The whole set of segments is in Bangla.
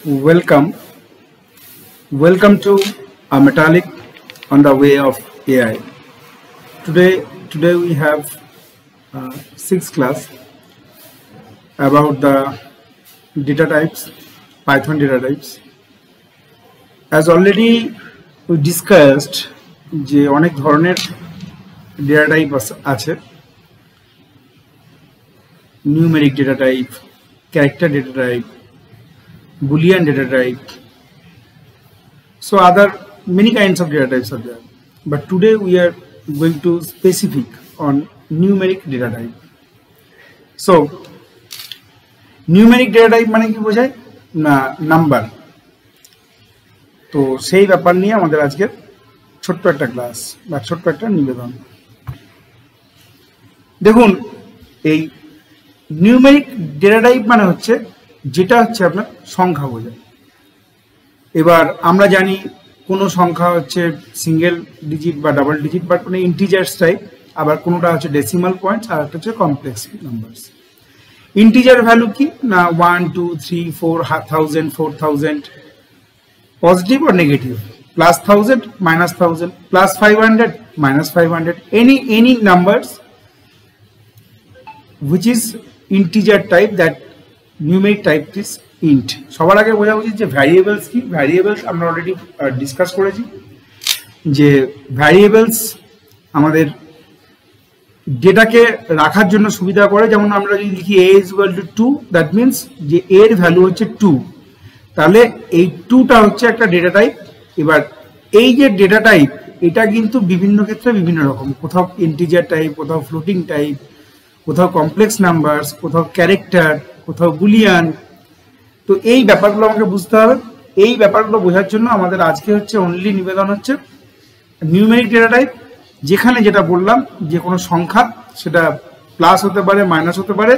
Welcome to a metallic on the way of AI. Today we have sixth class about the data types, Python data types. As already we discussed, যে অনেক ধরনের data type আছে, numeric data type, character data type, Boolean data type. So other many kinds of data types are there, but today we are going to specific on numeric data type. So numeric data type মানে কি বোঝায় না নাম্বার। তো সেই ব্যাপার নিয়ে আমাদের আজকে ছোট্ট একটা ক্লাস বা ছোট্ট একটা নিবেদন। দেখুন, এই নিউমেরিক ডেটা টাইপ মানে হচ্ছে যেটা হচ্ছে আপনার সংখ্যা বোঝায়। এবার আমরা জানি কোনো সংখ্যা হচ্ছে সিঙ্গেল ডিজিট বা ডাবল ডিজিট বা কোনো ইন্টিজার্স টাইপ, আবার কোনোটা হচ্ছে ডেসিমাল পয়েন্টস, আর একটা হচ্ছে কমপ্লেক্স নাম্বারস। ইন্টিজার ভ্যালু কি না 1 2 3 4 1000 4000 positive or negative, plus 1000 minus 1000, plus 500 minus 500, any numbers which is integer type, that numeric type is int. সবার আগে বোঝা উচিত যে ভ্যারিয়েবলস কি। ভ্যারিয়েবলস আমরা অলরেডি ডিসকাস করেছি যে ভ্যারিয়েবলস আমাদের ডেটাকে রাখার জন্য সুবিধা করে। যেমন আমরা যদি লিখি a is equal to 2, that means যে এর ভ্যালু হচ্ছে 2, তাহলে এই 2টা হচ্ছে একটা ডেটা টাইপ। এবার এই যে ডেটা টাইপ এটা কিন্তু বিভিন্ন ক্ষেত্রে বিভিন্ন রকম, কোথাও ইন্টিজার টাইপ, কোথাও ফ্লোটিং টাইপ, কোথাও কমপ্লেক্স নাম্বারস, কোথাও ক্যারেক্টার, কোথাও বুলিয়ান। তো এই ব্যাপারগুলো আমাকে বুঝতে হবে। এই ব্যাপারগুলো বোঝার জন্য আমাদের আজকে হচ্ছে অনলি নিবেদন হচ্ছে নিউমেরিক ডেটা টাইপ, যেখানে যেটা বললাম যে কোনো সংখ্যা, সেটা প্লাস হতে পারে মাইনাস হতে পারে,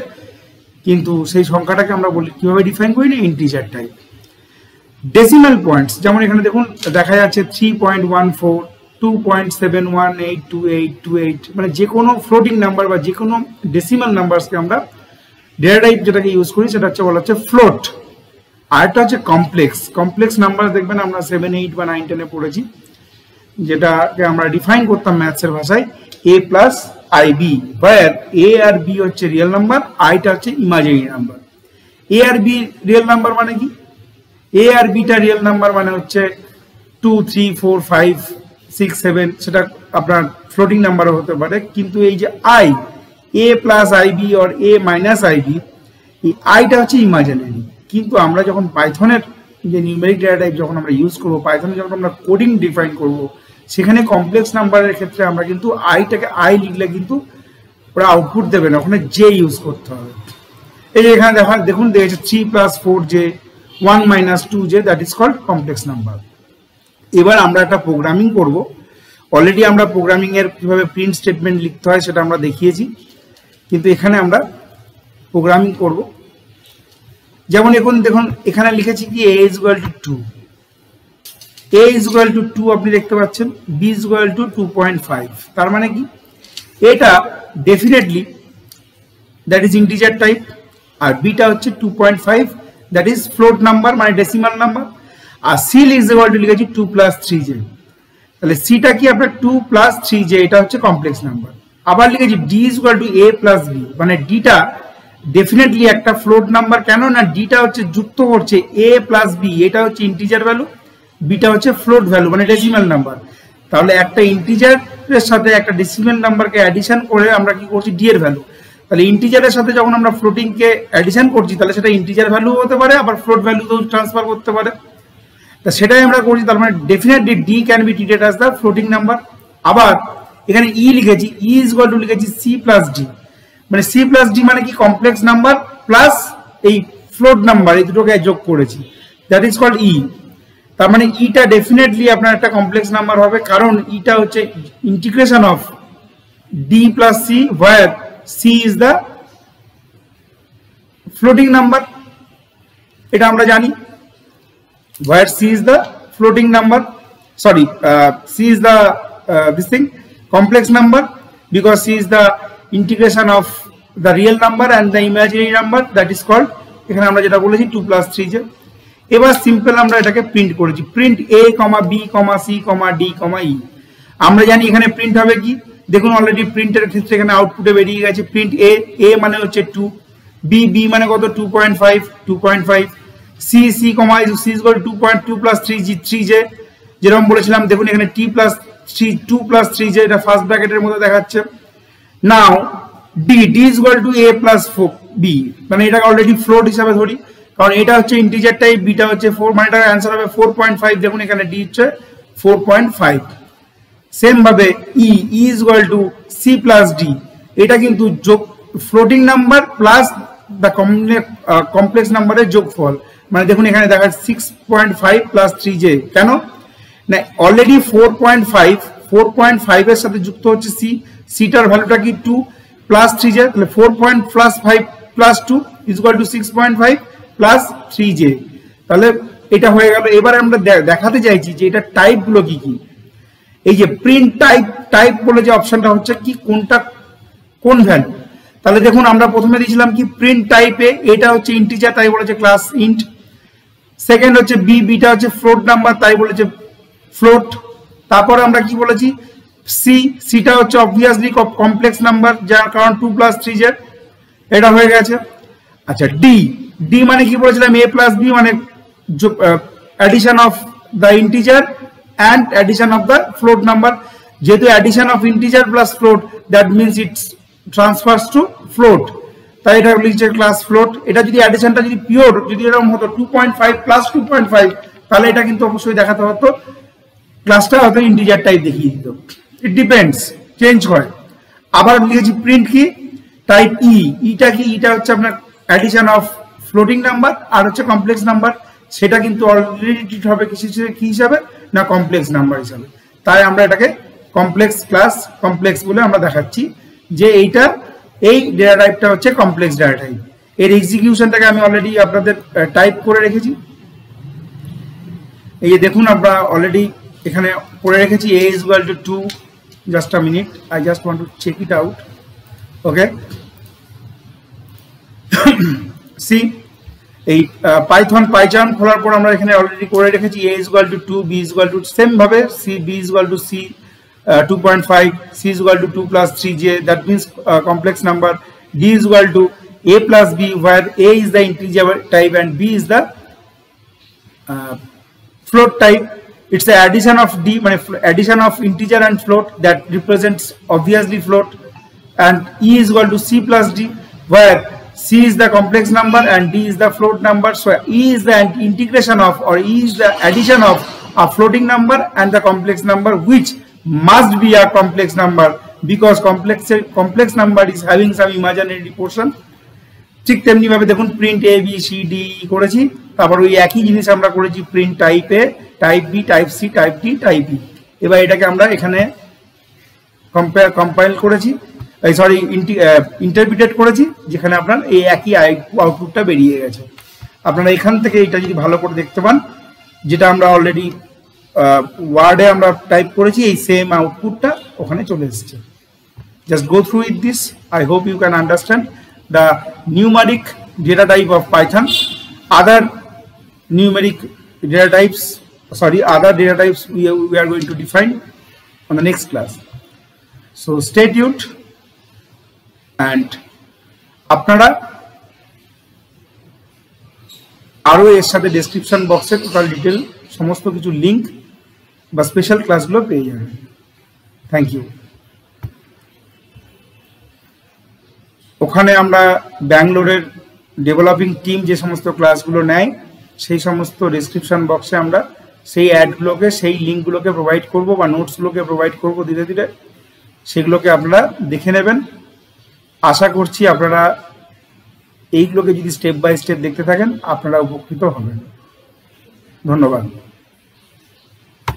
কিন্তু সেই সংখ্যাটাকে আমরা বলি কিভাবে ডিফাইন করি না ইন্টিজার টাইপ। ডেসিমাল পয়েন্টস যেমন এখানে দেখুন দেখা যাচ্ছে 3.14 2.7182828, মানে যে কোনো ফ্লোটিং নাম্বার বা যে কোনো ডেসিমাল নাম্বারসকে আমরা ডেটা টাইপ যেটাকে ইউজ করি সেটা হচ্ছে বলা হচ্ছে ফ্লোট। আর একটা হচ্ছে কমপ্লেক্স নাম্বার, দেখবেন আমরা 7 8 বা 9 10 পড়েছি, যেটাকে আমরা ডিফাইন করতাম ম্যাথসের ভাষায় a plus ib, where a আর b হচ্ছে রিয়েল নাম্বার, আইটা হচ্ছে ইমাজিনারি নাম্বার। a আর b রিয়েল নাম্বার মানে কি, a আর b টা রিয়েল নাম্বার মানে হচ্ছে 2 3 4 5 6 7, সেটা আপনার ফ্লোটিং নাম্বারও হতে পারে। কিন্তু এই যে i, a plus ib or a minus ib, এই আইটা হচ্ছে ইমাজিনারি। কিন্তু আমরা যখন পাইথনের যে নিউমেরিক ডেটা টাইপ যখন আমরা ইউজ করবো, পাইথনে যখন আমরা কোডিং ডিফাইন করব, সেখানে কমপ্লেক্স নাম্বারের ক্ষেত্রে আমরা কিন্তু আইটাকে আই লিখলে কিন্তু ওরা আউটপুট দেবে না, ওখানে জে ইউজ করতে হবে। এই যে এখানে দেখুন দিয়েছে 3 plus 4j 1 minus 2j, that is called complex number. এবার আমরা একটা প্রোগ্রামিং করব। অলরেডি আমরা প্রোগ্রামিং এর কিভাবে প্রিন্ট স্টেটমেন্ট লিখতে হয় সেটা আমরা দেখিয়েছি, কিন্তু এখানে আমরা প্রোগ্রামিং করব। যেমন এখন দেখুন এখানে লিখেছি কি a is equal to 2, a is equal to 2 আপনি দেখতে পাচ্ছেন, b is equal to 2.5, তার মানে কি এটা definitely that is integer type, আর বিটা হচ্ছে 2.5 দ্যাট ইজ ফ্লোট নাম্বার মানে ডেসিমাল নাম্বার, আর c is equal to লিখেছি 2 প্লাস 3j, তাহলে সিটা কি আপনার 2 প্লাস 3j, এটা হচ্ছে কমপ্লেক্স নাম্বার। আবার লিখেছি d is equal to a plus b, মানে ডিটা ডেফিনেটলি একটা ফ্লোট নাম্বার। কেন না ডিটা হচ্ছে যুক্ত করছে a প্লাস b, এটা হচ্ছে ইন্টিজার ভ্যালু, বিটা হচ্ছে ফ্লোট ভ্যালু মানে ডেসিমাল নাম্বার। তাহলে একটা ইন্টিজারের সাথে একটা ডেসিমাল নাম্বারকে অ্যাডিশন করে আমরা কি করছি ডি এর ভ্যালু। তাহলে ইন্টিজারের সাথে যখন আমরা ফ্লোটিংকে অ্যাডিশন করছি, তাহলে সেটা ইন্টিজার ভ্যালু হতে পারে, আবার ফ্লোট ভ্যালুতেও ট্রান্সফার করতে পারে। তা সেটাই আমরা করছি, তার মানে definitely D can be treated as the floating number. আবার এখানে ই লিখেছি, ই ইজ ইকুয়াল টু লিখেছি সি প্লাস ডি, মানে সি প্লাস ডি মানে কি কমপ্লেক্স নাম্বার প্লাস এই ফ্লোট নাম্বার, এই দুটোকে যোগ করেছি, দ্যাট ইজ কল্ড ই। তার মানে ইটা ডেফিনেটলি আপনার একটা কমপ্লেক্স নাম্বার হবে, কারণ ইটা হচ্ছে integration of d plus c, where c is the floating number, এটা আমরা জানি। Where c is the floating number, sorry c is the this thing complex number, because c is the integration of the real number and the imaginary number, that is called, এখানে আমরা যেটা বলেছি 2 plus 3j। এবার সিম্পল আমরা এটাকে প্রিন্ট করেছি, প্রিন্ট এ কমা B comma c comma D কমা ই। আমরা জানি এখানে প্রিন্ট হবে কি, দেখুন অলরেডি প্রিন্টের ক্ষেত্রে এখানে আউটপুটে বেরিয়ে গেছে প্রিন্ট এ, এ মানে হচ্ছে 2, বি, বি মানে কত 2.5, 2.5, C, C comma C is equal to 2.2 plus 3 G, 3 J যেরকম বলেছিলাম, দেখুন এখানে টি প্লাস 3, 2 প্লাস 3 জে, এটা ফার্স্ট ব্র্যাকেটের মধ্যে দেখাচ্ছে। Now D, D is equal to A plus B, মানে এটাকে অলরেডি ফ্লোট হিসাবে ধরি, কারণ এটা হচ্ছে ইন্টিজার টাইপ, বিটা হচ্ছে 4, মানে এটার অ্যান্সার হবে 4.5। দেখুন এখানে ডি হচ্ছে 4.5। সেম ভাবে E, E is equal to C plus D, এটা কিন্তু যোগ floating number plus the complex নাম্বারের যোগফল, মানে দেখুন এখানে দেখা 6.5 প্লাস 3 জে, কেন না অলরেডি 4.5 এর সাথে যুক্ত হচ্ছে সি, সিটার ভ্যালুটা কি 2 প্লাস 3 জে, তাহলে 4.5 plus 2 is equal two 6.5 plus 3 J, তাহলে এটা হয়ে গেল। এবার আমরা দেখাতে চাইছি যে এটা টাইপ গুলো কি কি। এই যে প্রিন্ট টাইপ, টাইপ বলে যে অপশনটা হচ্ছে কি কোনটা কোন ভ্যালু, তাহলে দেখুন আমরা প্রথমে দিয়েছিলাম কি প্রিন্ট টাইপে, এটা হচ্ছে ইন্টিজার তাই বলেছে ক্লাস ইন্ট। সেকেন্ড হচ্ছে বি, বিটা হচ্ছে ফ্লোট নাম্বার তাই বলেছে ফ্লোট। তারপরে আমরা কি বলেছি সি, সিটা হচ্ছে অবভিয়াসলি কমপ্লেক্স নাম্বার যার কারণ 2 প্লাস 3 জে, এটা হয়ে গেছে। আচ্ছা ডি, ডি মানে কি বলেছিলাম এ প্লাস বি, মানে addition of the integer and addition of the float number, যেহেতু addition of integer plus float that means it transfers to float, তাই এটা লিখছে ক্লাস ফ্লোট। এটা যদি অ্যাডিশনটা যদি পিওর যদি এরকম হতো 2.5 প্লাস 2.5, তাহলে এটা কিন্তু অবশ্যই দেখাতে হতো ক্লাসটা হয়তো ইন্টিজার টাইপ দেখিয়ে দিত, ইট ডিপেন্ডস, চেঞ্জ হয়। আবার লিখেছি প্রিন্ট কি টাইপ ই, ইটা কি, ইটা হচ্ছে আপনার অ্যাডিশন অফ ফ্লোটিং নাম্বার আর হচ্ছে কমপ্লেক্স নাম্বার, সেটা কিন্তু অলরেডি ট্রিট হবে কি হিসাবে না কমপ্লেক্স নাম্বার হিসাবে, তাই আমরা এটাকে কমপ্লেক্স ক্লাস কমপ্লেক্স বলে আমরা দেখাচ্ছি যে এইটা এই ডেটা টাইপটা হচ্ছে কমপ্লেক্স ডেটা টাইপ। এর এক্সিকিউশনটাকে আমি অলরেডি আপনাদের টাইপ করে রেখেছি, এই যে দেখুন আমরা অলরেডি এখানে করে রেখেছি a is equal to 2, just a minute, I just want to check it out, okay. See এই পাইথন পাইচার্ন খোলার পর আমরা এখানে অলরেডি করে রেখেছি a is equal to 2, b is equal to same ভাবে c, b is equal to c 2.5, c is equal to 2 plus 3j, that means complex number. D is equal to a plus b, where a is the integer type and b is the float type. It's the addition of d, addition of integer and float that represents obviously float. And e is equal to c plus d, where c is the complex number and d is the float number. So e is the integration of, or e is the addition of a floating number and the complex number, which must be a complex number because complex number is having some imaginary portion. ঠিক তেমনি ভাবে দেখুন print A B C D করেছি, তারপর ওই একই জিনিস আমরা করেছি print type A, type B, type C, type D, type E. এবার এটাকে আমরা এখানে কম্পাইল করেছি, সরি ইন্টারপ্রিটেট করেছি, যেখানে আপনার এই একই আউটপুটটা বেরিয়ে গেছে। আপনারা এখান থেকে এটা যদি ভালো করে দেখতে পান, যেটা আমরা অলরেডি ওয়ার্ডে আমরা টাইপ করেছি, এই সেম আউটপুটটা ওখানে চলে এসেছে। Just go through with this, I hope you can understand the numeric data type of Python. Other numeric data types, other data types we are going to define on the next class. So stay tuned, and আপনারা আরো এর সাথে ডেসক্রিপশন বক্সে টোটাল ডিটেল সমস্ত কিছু লিংক বা স্পেশাল ক্লাসগুলো পেয়ে যাবেন। Thank you. ওখানে আমরা ব্যাঙ্গালোরের ডেভেলপিং টিম যে সমস্ত ক্লাসগুলো নেয়, সেই সমস্ত ডেসক্রিপশন বক্সে আমরা সেই অ্যাডগুলোকে, সেই লিঙ্কগুলোকে প্রোভাইড করব বা নোটসগুলোকে প্রোভাইড করব ধীরে ধীরে, সেগুলোকে আপনারা দেখে নেবেন। আশা করছি আপনারা এইগুলোকে যদি স্টেপ বাই স্টেপ দেখতে থাকেন আপনারা উপকৃত হবেন। ধন্যবাদ।